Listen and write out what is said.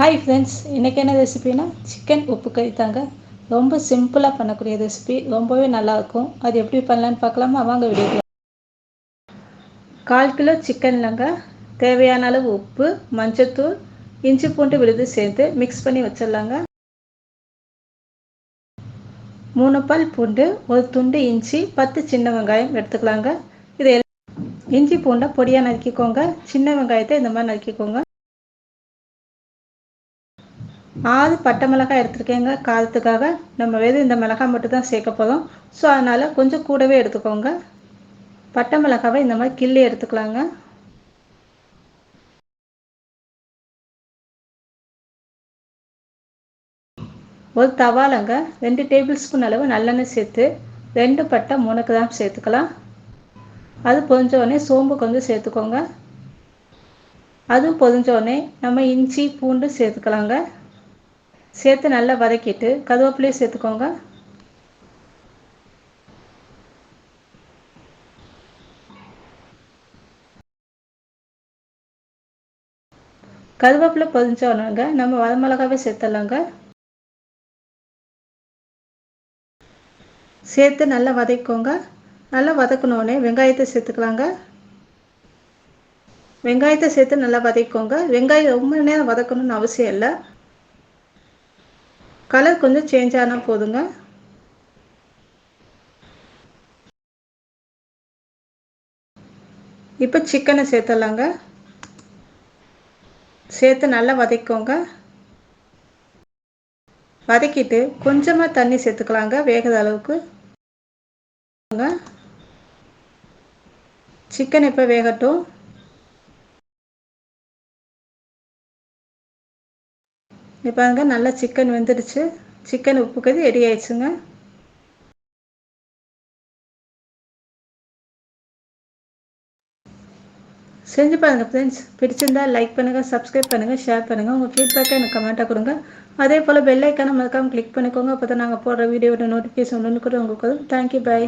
Hi friends, இன்றைக்கி என்ன ரெசிபினா chicken உப்பு கறி தாங்க. ரொம்ப சிம்பிளாக பண்ணக்கூடிய ரெசிபி, ரொம்பவே நல்லாயிருக்கும். அது எப்படி பண்ணலான்னு பார்க்கலாமா? வாங்க வீடியோக்குள்ள. 1/4 கிலோ சிக்கன்லங்க தேவையான அளவு உப்பு, மஞ்சத்தூள், இஞ்சி பூண்டு விழுது சேர்த்து மிக்ஸ் பண்ணி வச்சிடலாங்க. 3 பல் பூண்டு, ஒரு துண்டு இஞ்சி, 10 சின்ன வெங்காயம் எடுத்துக்கலாங்க. இது இஞ்சி பூண்டை பொடியாக நறுக்கிக்கோங்க. சின்ன வெங்காயத்தை இந்த மாதிரி நறுக்கிக்கோங்க. 6 பட்டை மிளகாய் எடுத்துருக்கேங்க. காரத்துக்காக நம்ம வெறும் இந்த மிளகாய் மட்டும் தான் சேர்க்க போகிறோம். ஸோ அதனால் கொஞ்சம் கூடவே எடுத்துக்கோங்க. பட்டை மிளகாவை இந்த மாதிரி கிள்ளி எடுத்துக்கலாங்க. ஒரு தவாலங்க 2 டேபிள் ஸ்பூன் அளவு நல்லெண்ணெய் சேர்த்து 2 பட்டை 3 கிராம் சேர்த்துக்கலாம். அது பொரிஞ்சோடனே சோம்பு கொஞ்சம் சேர்த்துக்கோங்க. அதுவும் பொரிஞ்சோடனே நம்ம இஞ்சி பூண்டு சேர்த்துக்கலாங்க. சேர்த்து நல்லா வதக்கிட்டு கருவேப்பிலையும் சேர்த்துக்கோங்க. கருவேப்பிலை பொரிஞ்சோடனேங்க நம்ம வரமிளகாவே சேர்த்துடலாங்க. சேர்த்து நல்லா வதக்கிக்கோங்க. நல்லா வதக்கினோடனே வெங்காயத்தை சேர்த்துக்கலாங்க. வெங்காயத்தை சேர்த்து நல்லா வதக்கிக்கோங்க. வெங்காயம் ரொம்ப நேரம் வதக்கணும்னு அவசியம் இல்லை. கலர் கொஞ்சம் சேஞ்ச் ஆனால் போதுங்க. இப்போ சிக்கனை சேர்த்துடலாங்க. சேர்த்து நல்லா வதக்கிக்கோங்க. வதக்கிட்டு கொஞ்சமாக தண்ணி சேர்த்துக்கலாங்க வேகிற அளவுக்கு. சிக்கன் இப்போ வேகட்டும். இப்போ நல்லா சிக்கன் வெந்துடுச்சு. சிக்கன் உப்பு கறி ரெடி ஆயிடுச்சுங்க. செஞ்சு பாருங்கள் ஃப்ரெண்ட்ஸ். பிடிச்சிருந்தா லைக் பண்ணுங்கள், சப்ஸ்கிரைப் பண்ணுங்கள், ஷேர் பண்ணுங்கள். உங்கள் ஃபீட்பேக்கை எனக்கு கமெண்ட்டாக கொடுங்க. அதே போல் பெல் ஐக்கானை மறக்காமல் கிளிக் பண்ணிக்கோங்க. அப்போ தான் நாங்கள் போடுற வீடியோட நோட்டிஃபிகேஷன் ஒன்று கூட உங்களுக்கு வரும். Thank you, by.